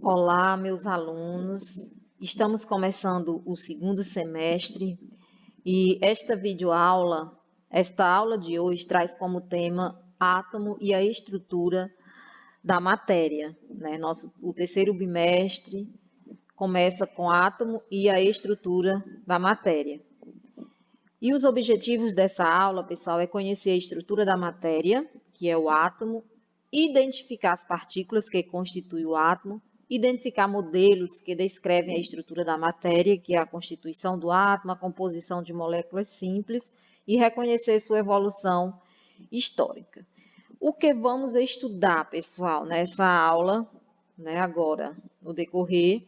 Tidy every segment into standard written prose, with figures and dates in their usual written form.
Olá, meus alunos. Estamos começando o segundo semestre e esta aula de hoje traz como tema átomo e a estrutura da matéria, né? O terceiro bimestre começa com átomo e a estrutura da matéria. E os objetivos dessa aula, pessoal, é conhecer a estrutura da matéria, que é o átomo, identificar as partículas que constituem o átomo, identificar modelos que descrevem a estrutura da matéria, que é a constituição do átomo, a composição de moléculas simples, e reconhecer sua evolução histórica. O que vamos estudar, pessoal, nessa aula, né, agora, no decorrer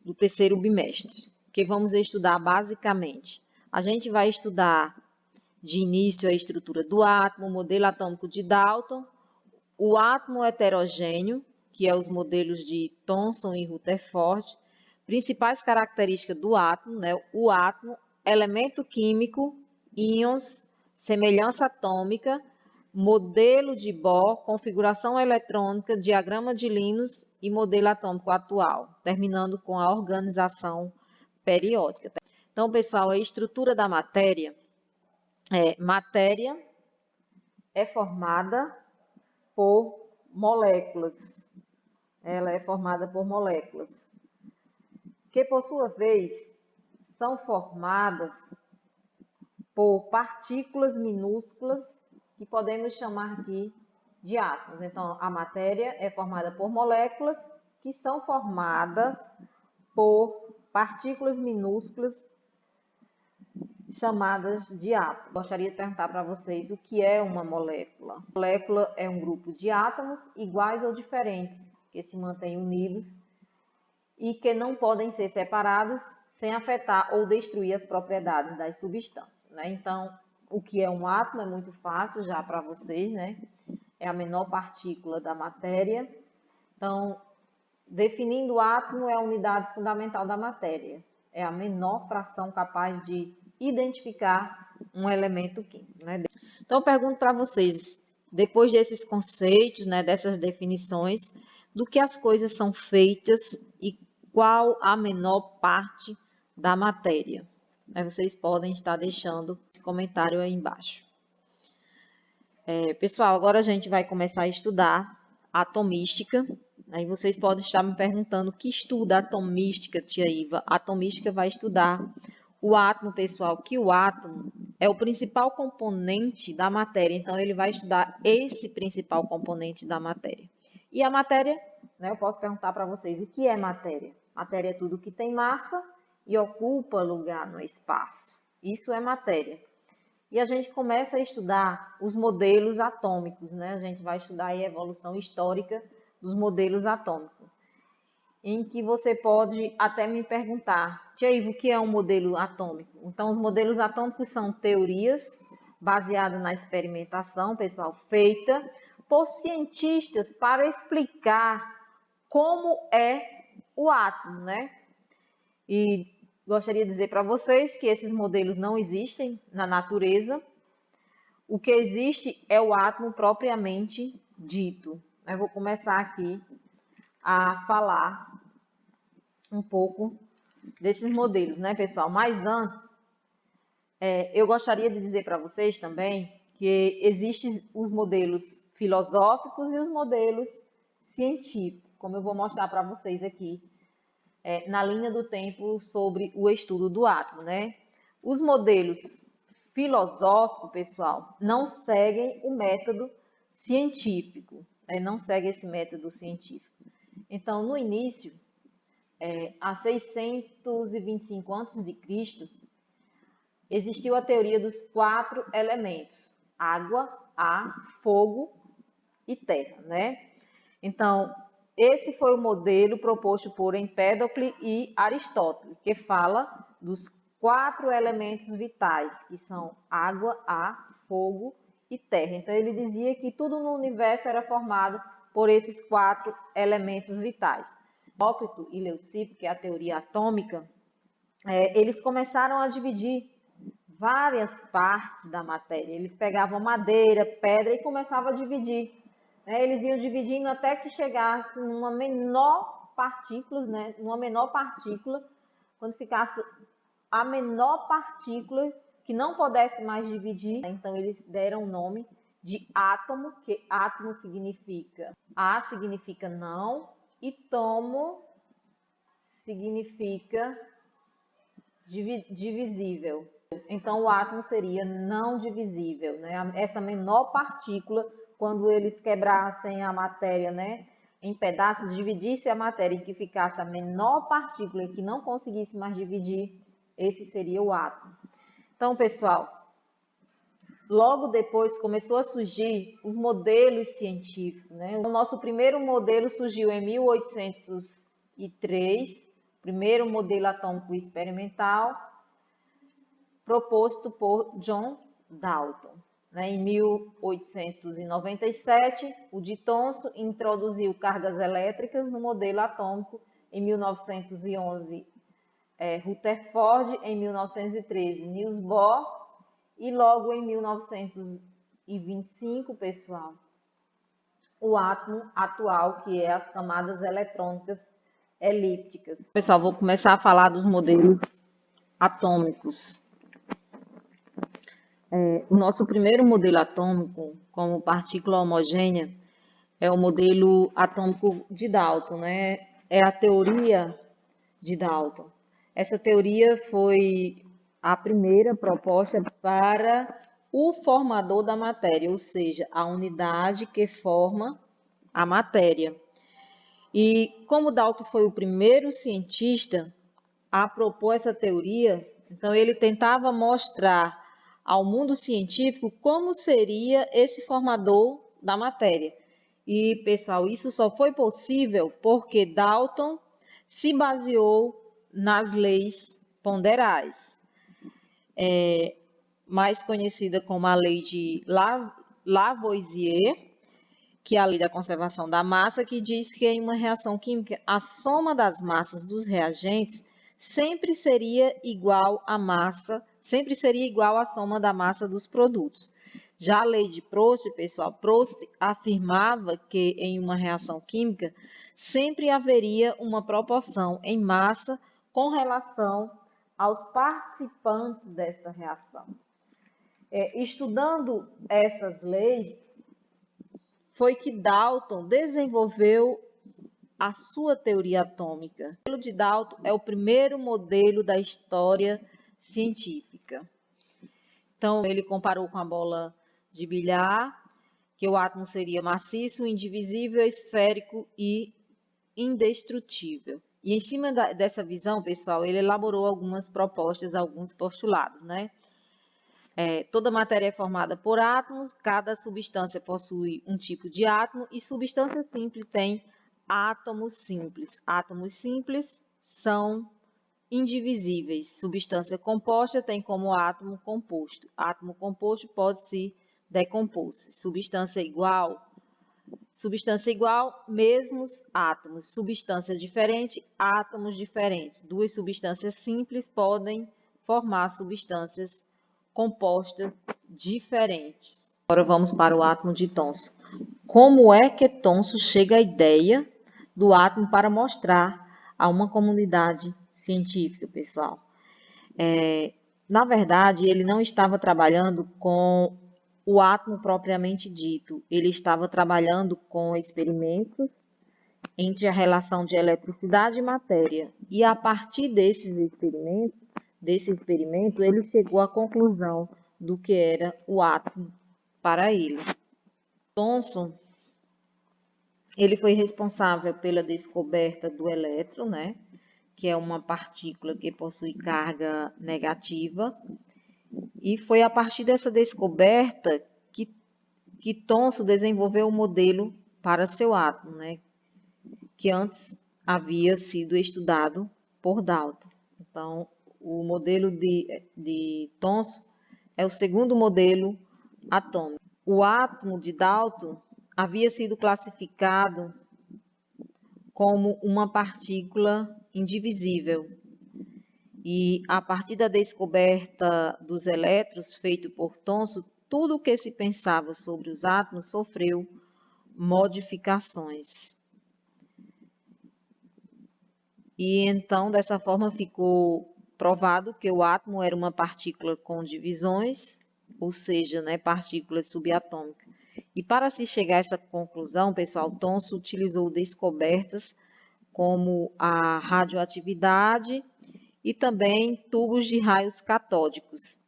do terceiro bimestre? Que vamos estudar basicamente. A gente vai estudar de início a estrutura do átomo, o modelo atômico de Dalton, o átomo heterogêneo, que é os modelos de Thomson e Rutherford, principais características do átomo, né? O átomo, elemento químico, íons, semelhança atômica, modelo de Bohr, configuração eletrônica, diagrama de Linus e modelo atômico atual, terminando com a organização periódica. Então, pessoal, a estrutura da matéria é formada por moléculas. Ela é formada por moléculas, que por sua vez são formadas por partículas minúsculas, que podemos chamar aqui de átomos. Então, a matéria é formada por moléculas que são formadas por partículas minúsculas chamadas de átomos. Gostaria de perguntar para vocês o que é uma molécula. Molécula é um grupo de átomos iguais ou diferentes, que se mantêm unidos e que não podem ser separados sem afetar ou destruir as propriedades das substâncias, né? Então, o que é um átomo é muito fácil já para vocês, né? É a menor partícula da matéria. Então, definindo o átomo, é a unidade fundamental da matéria. É a menor fração capaz de identificar um elemento químico, né? Então, eu pergunto para vocês, depois desses conceitos, né, dessas definições, do que as coisas são feitas e qual a menor parte da matéria? Vocês podem estar deixando esse comentário aí embaixo. Pessoal, agora a gente vai começar a estudar atomística. Aí vocês podem estar me perguntando o que estuda atomística, tia Iva? A atomística vai estudar o átomo, pessoal, que o átomo é o principal componente da matéria. Então, ele vai estudar esse principal componente da matéria. E a matéria, né, eu posso perguntar para vocês, o que é matéria? Matéria é tudo que tem massa e ocupa lugar no espaço. Isso é matéria. E a gente começa a estudar os modelos atômicos, né? A gente vai estudar aí a evolução histórica dos modelos atômicos, em que você pode até me perguntar, tia Ivo, o que é um modelo atômico? Então, os modelos atômicos são teorias baseadas na experimentação, pessoal, feita por cientistas para explicar como é o átomo, né? E gostaria de dizer para vocês que esses modelos não existem na natureza. O que existe é o átomo propriamente dito. Eu vou começar aqui a falar um pouco desses modelos, né, pessoal? Mas antes, eu gostaria de dizer para vocês também que existem os modelos filosóficos e os modelos científicos, como eu vou mostrar para vocês aqui na linha do tempo sobre o estudo do átomo, né? Os modelos filosóficos, pessoal, não seguem o método científico, né? Não seguem esse método científico. Então, no início, há 625 a.C., existiu a teoria dos 4 elementos: água, ar, fogo e terra, né? Então, esse foi o modelo proposto por Empédocle e Aristóteles, que fala dos 4 elementos vitais, que são água, ar, fogo e terra. Então, ele dizia que tudo no universo era formado por esses 4 elementos vitais. Demócrito e Leucipo, que é a teoria atômica, eles começaram a dividir várias partes da matéria. Eles pegavam madeira, pedra e começavam a dividir. Eles iam dividindo até que chegasse numa menor partículas, né? Uma menor partícula, quando ficasse a menor partícula que não pudesse mais dividir, então eles deram o nome de átomo, que átomo significa significa não e tomo significa divisível. Então o átomo seria não divisível, né? Essa menor partícula, quando eles quebrassem a matéria, né, em pedaços, dividisse a matéria e que ficasse a menor partícula e que não conseguisse mais dividir, esse seria o átomo. Então, pessoal, logo depois começou a surgir os modelos científicos, né? O nosso primeiro modelo surgiu em 1803, primeiro modelo atômico experimental, proposto por John Dalton. Em 1897, o de Thomson introduziu cargas elétricas no modelo atômico. Em 1911, Rutherford. Em 1913, Niels Bohr. E logo em 1925, pessoal, o átomo atual, que é as camadas eletrônicas elípticas. Pessoal, vou começar a falar dos modelos atômicos. O nosso primeiro modelo atômico, como partícula homogênea, é o modelo atômico de Dalton, né? É a teoria de Dalton. Essa teoria foi a primeira proposta para o formador da matéria, ou seja, a unidade que forma a matéria. E como Dalton foi o primeiro cientista a propor essa teoria, então ele tentava mostrar ao mundo científico como seria esse formador da matéria. E, pessoal, isso só foi possível porque Dalton se baseou nas leis ponderais, mais conhecida como a lei de Lavoisier, que é a lei da conservação da massa, que diz que em uma reação química a soma das massas dos reagentes sempre seria igual à soma da massa dos produtos. Já a lei de Proust, pessoal, Proust afirmava que em uma reação química sempre haveria uma proporção em massa com relação aos participantes dessa reação. Estudando essas leis, foi que Dalton desenvolveu a sua teoria atômica. O modelo de Dalton é o primeiro modelo da história científica. Então, ele comparou com a bola de bilhar, que o átomo seria maciço, indivisível, esférico e indestrutível. E em cima dessa visão, pessoal, ele elaborou algumas propostas, alguns postulados, né? Toda matéria é formada por átomos, cada substância possui um tipo de átomo e substância simples tem átomos simples. Átomos simples são indivisíveis. Substância composta tem como átomo composto. Átomo composto pode se decompor. Substância igual, mesmos átomos. Substância diferente, átomos diferentes. Duas substâncias simples podem formar substâncias compostas diferentes. Agora vamos para o átomo de Thomson. Como é que Thomson chega à ideia do átomo para mostrar a uma comunidade científica, pessoal? Na verdade, ele não estava trabalhando com o átomo propriamente dito. Ele estava trabalhando com experimentos entre a relação de eletricidade e matéria. E a partir desse experimento, ele chegou à conclusão do que era o átomo para ele. Thomson, ele foi responsável pela descoberta do elétron, né, que é uma partícula que possui carga negativa, e foi a partir dessa descoberta que Thomson desenvolveu o modelo para seu átomo, né, que antes havia sido estudado por Dalton. Então, o modelo de Thomson é o segundo modelo atômico. O átomo de Dalton havia sido classificado como uma partícula indivisível. E a partir da descoberta dos elétrons feito por Thomson, tudo o que se pensava sobre os átomos sofreu modificações. E então, dessa forma, ficou provado que o átomo era uma partícula com divisões, ou seja, né, partícula subatômica. E para se chegar a essa conclusão, pessoal, Thomson utilizou descobertas como a radioatividade e também tubos de raios catódicos.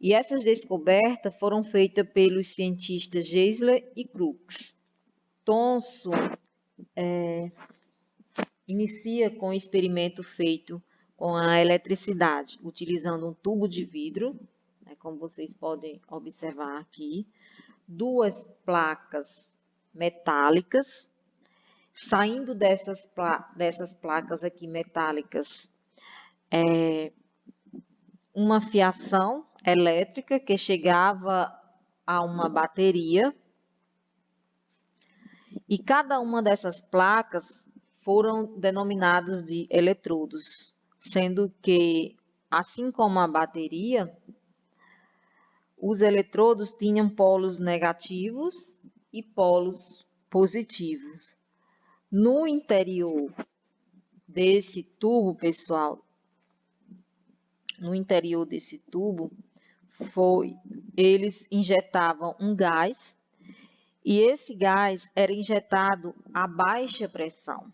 E essas descobertas foram feitas pelos cientistas Geisler e Crookes. Thomson inicia com o experimento feito com a eletricidade, utilizando um tubo de vidro, né, como vocês podem observar aqui, duas placas metálicas. Saindo dessas placas aqui metálicas, uma fiação elétrica que chegava a uma bateria, e cada uma dessas placas foram denominados de eletrodos, sendo que, assim como a bateria, os eletrodos tinham polos negativos e polos positivos. No interior desse tubo, pessoal, no interior desse tubo, eles injetavam um gás, e esse gás era injetado a baixa pressão,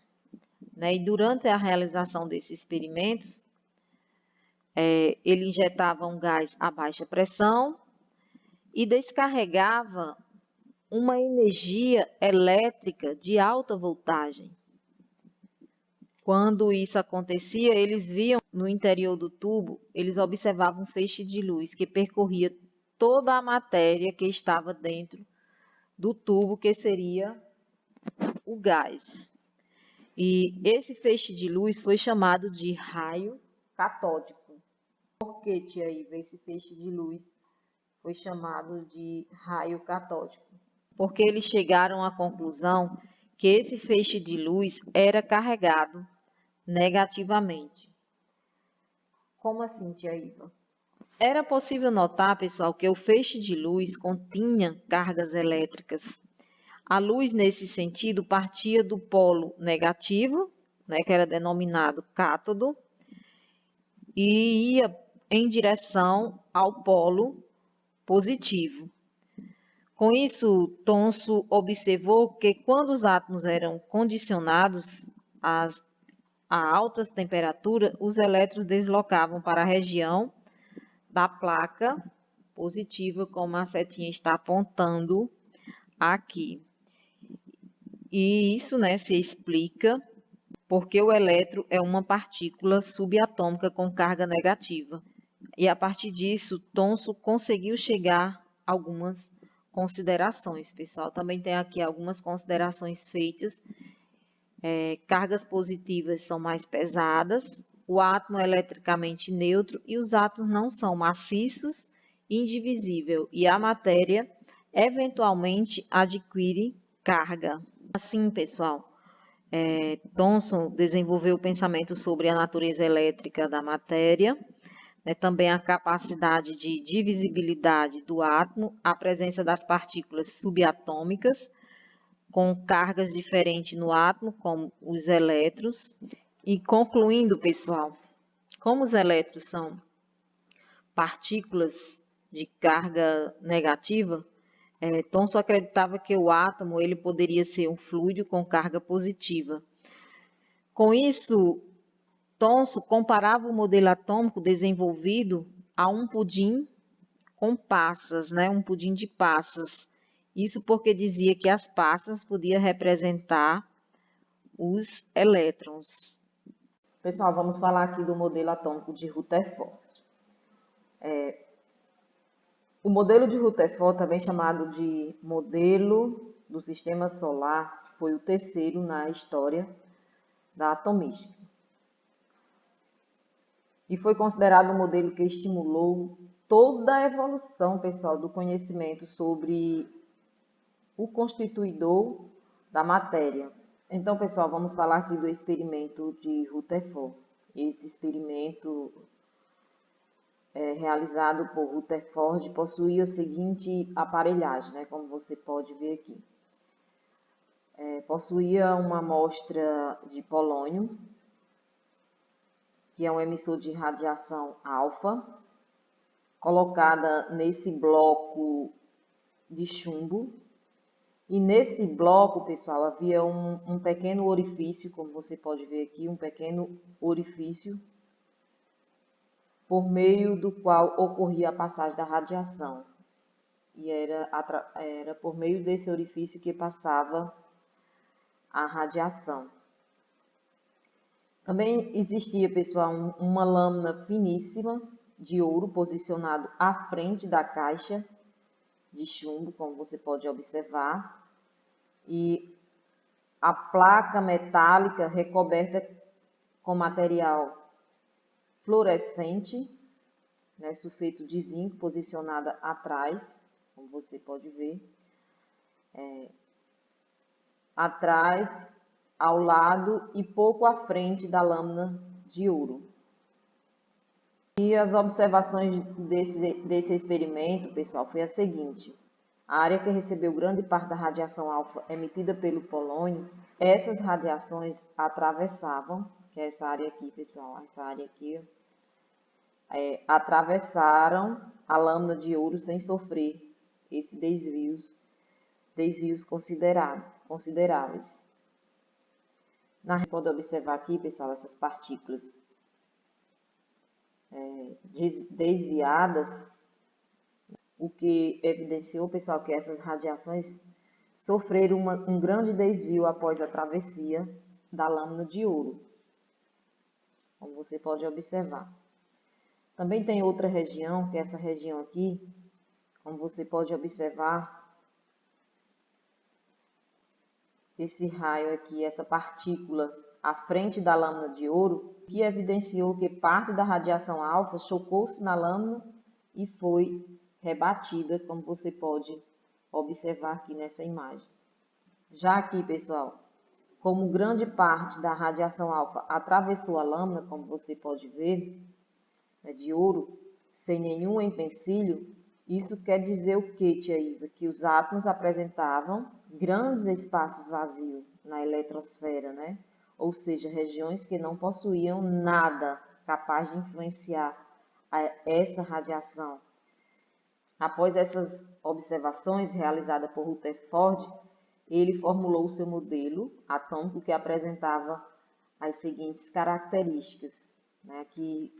né? E durante a realização desses experimentos, ele injetava um gás a baixa pressão e descarregava uma energia elétrica de alta voltagem. Quando isso acontecia, eles viam no interior do tubo, eles observavam um feixe de luz que percorria toda a matéria que estava dentro do tubo, que seria o gás. E esse feixe de luz foi chamado de raio catódico. Por que, tia Iva, esse feixe de luz foi chamado de raio catódico? Porque eles chegaram à conclusão que esse feixe de luz era carregado negativamente. Como assim, tia Iva? Era possível notar, pessoal, que o feixe de luz continha cargas elétricas. A luz, nesse sentido, partia do polo negativo, né, que era denominado cátodo, e ia em direção ao polo positivo. Com isso, Thomson observou que quando os átomos eram condicionados a altas temperaturas, os elétrons deslocavam para a região da placa positiva, como a setinha está apontando aqui. E isso, né, se explica porque o elétron é uma partícula subatômica com carga negativa. E a partir disso, Thomson conseguiu chegar a algumas considerações, pessoal. Também tem aqui algumas considerações feitas. Cargas positivas são mais pesadas, o átomo é eletricamente neutro e os átomos não são maciços e indivisíveis, e a matéria eventualmente adquire carga. Assim, pessoal, Thomson desenvolveu o pensamento sobre a natureza elétrica da matéria, né, também a capacidade de divisibilidade do átomo, a presença das partículas subatômicas, com cargas diferentes no átomo, como os elétrons. E concluindo, pessoal, como os elétrons são partículas de carga negativa, Thomson acreditava que o átomo ele poderia ser um fluido com carga positiva. Com isso, Thomson comparava o modelo atômico desenvolvido a um pudim com passas, né? Um pudim de passas. Isso porque dizia que as passas podiam representar os elétrons. Pessoal, vamos falar aqui do modelo atômico de Rutherford. O modelo de Rutherford, também chamado de modelo do Sistema Solar, foi o terceiro na história da atomística. E foi considerado um modelo que estimulou toda a evolução, pessoal, do conhecimento sobre o constituidor da matéria. Então, pessoal, vamos falar aqui do experimento de Rutherford. Esse experimento realizado por Rutherford possuía a seguinte aparelhagem, né, como você pode ver aqui. Possuía uma amostra de polônio que é um emissor de radiação alfa, colocada nesse bloco de chumbo. E nesse bloco, pessoal, havia um pequeno orifício, como você pode ver aqui, um pequeno orifício por meio do qual ocorria a passagem da radiação. E era por meio desse orifício que passava a radiação. Também existia, pessoal, uma lâmina finíssima de ouro posicionado à frente da caixa de chumbo, como você pode observar, e a placa metálica recoberta com material fluorescente, né, sulfeto de zinco, posicionada atrás, como você pode ver, atrás, ao lado e pouco à frente da lâmina de ouro. E as observações desse experimento, pessoal, foi a seguinte: a área que recebeu grande parte da radiação alfa emitida pelo polônio, essas radiações atravessavam, que é essa área aqui, pessoal, essa área aqui, atravessaram a lâmina de ouro sem sofrer esses desvios consideráveis. Pode observar aqui, pessoal, essas partículas desviadas, o que evidenciou, pessoal, que essas radiações sofreram um grande desvio após a travessia da lâmina de ouro, como você pode observar. Também tem outra região, que é essa região aqui, como você pode observar, esse raio aqui, essa partícula à frente da lâmina de ouro, que evidenciou que parte da radiação alfa chocou-se na lâmina e foi rebatida, como você pode observar aqui nessa imagem. Já aqui, pessoal, como grande parte da radiação alfa atravessou a lâmina, como você pode ver, de ouro, sem nenhum empecilho, isso quer dizer o que, tia Iva? Que os átomos apresentavam grandes espaços vazios na eletrosfera, né? Ou seja, regiões que não possuíam nada capaz de influenciar essa radiação. Após essas observações realizadas por Rutherford, ele formulou o seu modelo atômico que apresentava as seguintes características, né? Que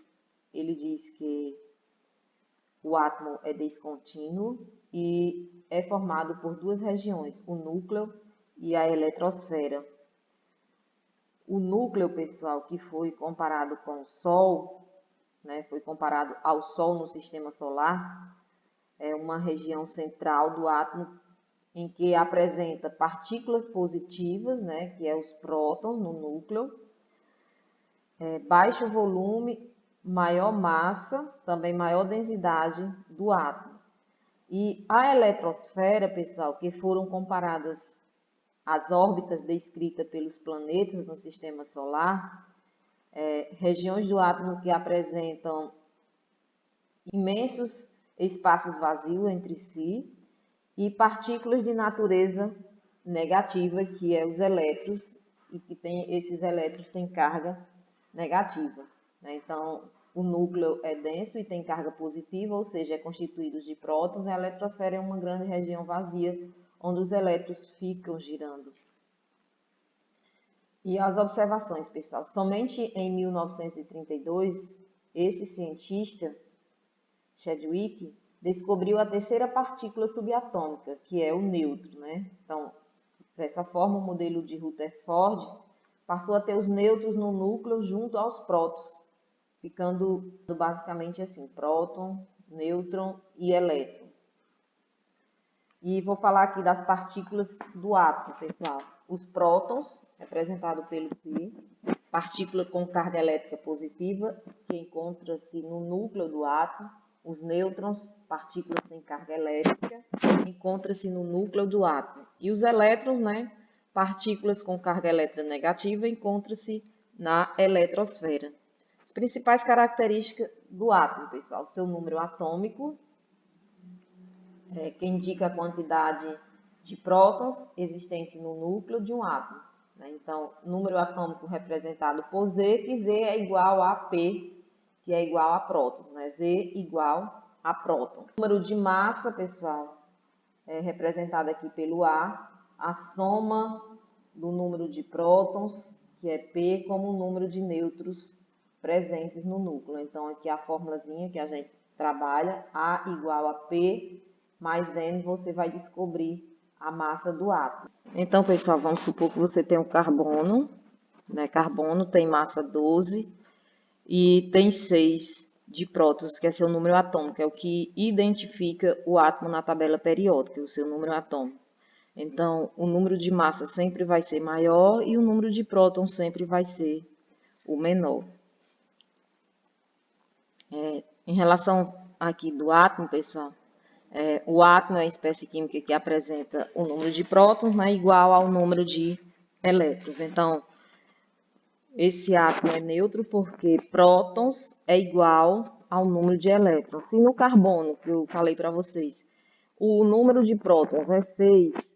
ele diz que o átomo é descontínuo e é formado por duas regiões, o núcleo e a eletrosfera. O núcleo, pessoal, que foi comparado com o Sol, né, foi comparado ao Sol no sistema solar, é uma região central do átomo em que apresenta partículas positivas, né, que é os prótons no núcleo, baixo volume, maior massa, também maior densidade do átomo. E a eletrosfera, pessoal, que foram comparadas às órbitas descritas pelos planetas no sistema solar, regiões do átomo que apresentam imensos espaços vazios entre si e partículas de natureza negativa, que é os elétrons, e que esses elétrons têm carga negativa, né? Então, o núcleo é denso e tem carga positiva, ou seja, é constituído de prótons, e a eletrosfera é uma grande região vazia, onde os elétrons ficam girando. E as observações, pessoal, somente em 1932, esse cientista, Chadwick, descobriu a terceira partícula subatômica, que é o nêutron, né? Então, dessa forma, o modelo de Rutherford passou a ter os nêutrons no núcleo junto aos prótons, ficando basicamente assim, próton, nêutron e elétron. E vou falar aqui das partículas do átomo, pessoal. Os prótons, representado pelo P, partícula com carga elétrica positiva, que encontra-se no núcleo do átomo. Os nêutrons, partículas sem carga elétrica, encontra-se no núcleo do átomo. E os elétrons, né, partículas com carga elétrica negativa, encontram-se na eletrosfera. As principais características do átomo, pessoal, seu número atômico, que indica a quantidade de prótons existente no núcleo de um átomo. né? Então, número atômico representado por Z, que Z é igual a P, que é igual a prótons, né? Z igual a prótons. O número de massa, pessoal, é representado aqui pelo a soma do número de prótons, que é P, como o número de nêutrons presentes no núcleo. Então, aqui a formulazinha que a gente trabalha, A igual a P mais N, você vai descobrir a massa do átomo. Então, pessoal, vamos supor que você tem um carbono, né? Carbono tem massa 12 e tem 6 de prótons, que é seu número atômico, é o que identifica o átomo na tabela periódica, o seu número atômico. Então, o número de massa sempre vai ser maior e o número de prótons sempre vai ser o menor. Em relação aqui do átomo, pessoal, o átomo é a espécie química que apresenta o número de prótons, né, igual ao número de elétrons. Então, esse átomo é neutro porque prótons é igual ao número de elétrons. Se no carbono, que eu falei para vocês, o número de prótons é 6,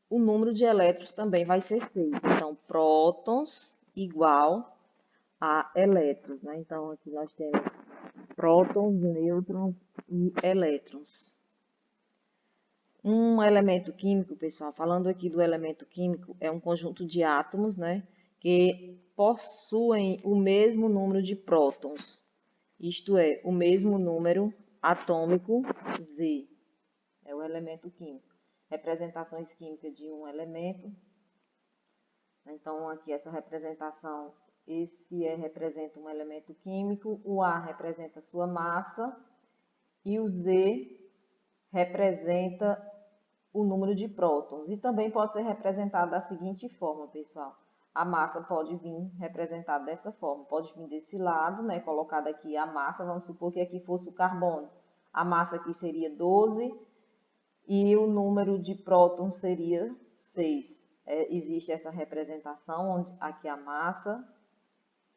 o número de elétrons também vai ser 6. Então, prótons igual a elétrons, né? Então, aqui nós temos prótons, nêutrons e elétrons. Um elemento químico, pessoal, falando aqui do elemento químico, é um conjunto de átomos, né, que possuem o mesmo número de prótons, isto é, o mesmo número atômico Z, é o elemento químico. Representações químicas de um elemento. Então, aqui essa representação, esse representa um elemento químico, o A representa sua massa e o Z representa o número de prótons. E também pode ser representado da seguinte forma, pessoal. A massa pode vir representada dessa forma, pode vir desse lado, né, colocada aqui a massa, vamos supor que aqui fosse o carbono. A massa aqui seria 12 e o número de prótons seria 6. Existe essa representação, onde aqui a massa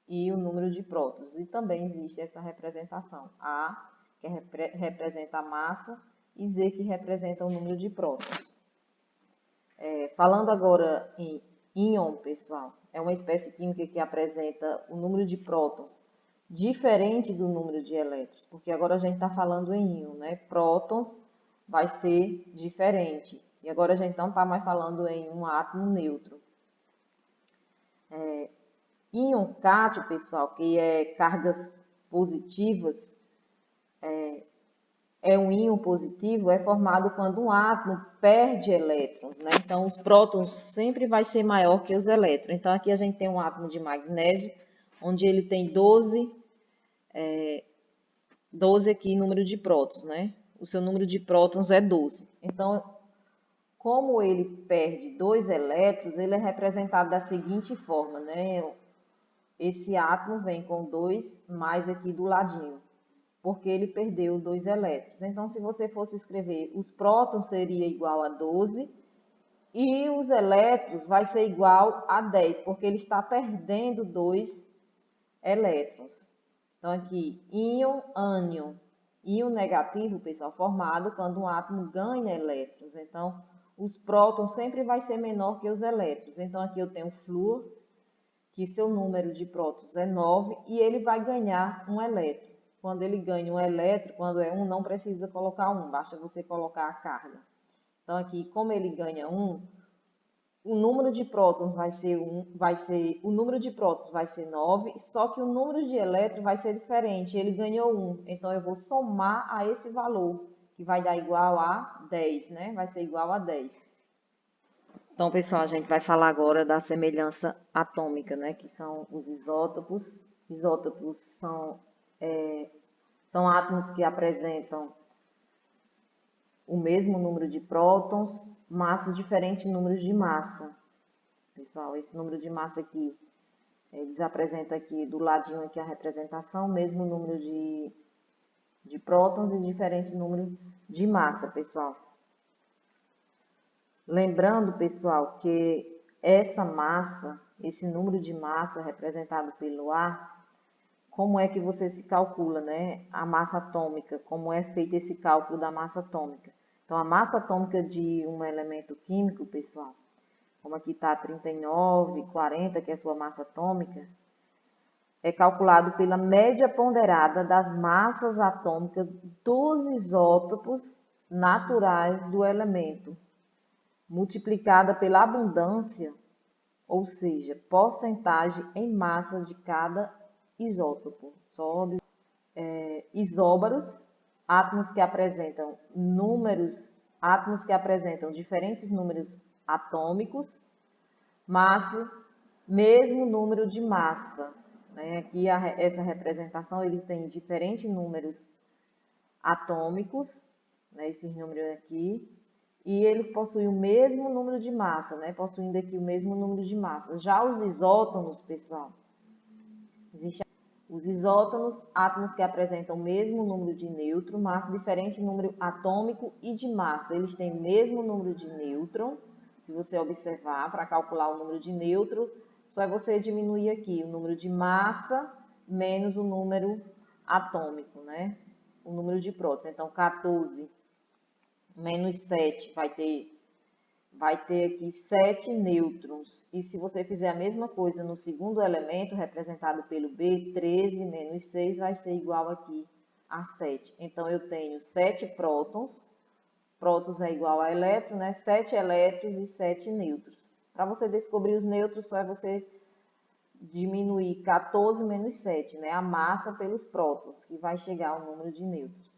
e o número de prótons. E também existe essa representação. A, que representa a massa, e Z, que representa o número de prótons. Falando agora em íon, pessoal, é uma espécie química que apresenta o número de prótons diferente do número de elétrons, porque agora a gente está falando em íon, né? Prótons vai ser diferente. E agora a gente não está mais falando em um átomo neutro. Íon cátion, pessoal, que é cargas positivas, é um íon positivo, é formado quando um átomo perde elétrons, né? Então, os prótons sempre vai ser maior que os elétrons. Então, aqui a gente tem um átomo de magnésio, onde ele tem 12 aqui número de prótons, né? O seu número de prótons é 12. Então, como ele perde 2 elétrons, ele é representado da seguinte forma, né? Esse átomo vem com 2 mais aqui do ladinho, porque ele perdeu 2 elétrons. Então, se você fosse escrever, os prótons seria igual a 12 e os elétrons vai ser igual a 10, porque ele está perdendo 2 elétrons. Então, aqui, íon, ânion. Íon negativo, pessoal, formado quando um átomo ganha elétrons. Então, os prótons sempre vai ser menor que os elétrons. Então, aqui eu tenho flúor, que seu número de prótons é 9 e ele vai ganhar um elétron. Quando ele ganha um elétron, quando é 1, não precisa colocar 1, basta você colocar a carga. Então, aqui, como ele ganha 1, o número de prótons vai ser o número de prótons vai ser 9, só que o número de elétrons vai ser diferente, ele ganhou 1. Então, eu vou somar a esse valor, que vai dar igual a 10, né? Vai ser igual a 10. Então, pessoal, a gente vai falar agora da semelhança atômica, né? Que são os isótopos. Isótopos são átomos que apresentam o mesmo número de prótons, massas diferentes números de massa. Pessoal, esse número de massa aqui, eles apresentam aqui do ladinho aqui a representação, mesmo número de prótons e diferente número de massa, pessoal. Lembrando, pessoal, que essa massa, esse número de massa representado pelo A, como é que você se calcula, né? A massa atômica, como é feito esse cálculo da massa atômica. Então, a massa atômica de um elemento químico, pessoal, como aqui está 39, 40, que é a sua massa atômica, é calculado pela média ponderada das massas atômicas dos isótopos naturais do elemento, multiplicada pela abundância, ou seja, porcentagem em massa de cada isótopo. Isóbaros, átomos que apresentam diferentes números atômicos, massa, mesmo número de massa. Né? Aqui essa representação ele tem diferentes números atômicos, né? Esses números aqui, e eles possuem o mesmo número de massa, né? Possuindo aqui o mesmo número de massa. Já os isótopos, pessoal, existem os isótopos, átomos que apresentam o mesmo número de nêutrons, massa diferente número atômico e de massa. Eles têm o mesmo número de nêutrons. Se você observar, para calcular o número de nêutrons, só é você diminuir aqui o número de massa menos o número atômico, né? O número de prótons. Então, 14 menos 7 vai ter aqui 7 nêutrons. E se você fizer a mesma coisa no segundo elemento, representado pelo B, 13 menos 6 vai ser igual aqui a 7. Então, eu tenho 7 prótons. Prótons é igual a elétron, né? 7 elétrons e 7 nêutrons. Para você descobrir os nêutrons, só é você diminuir 14 menos 7, né? A massa pelos prótons, que vai chegar ao número de nêutrons.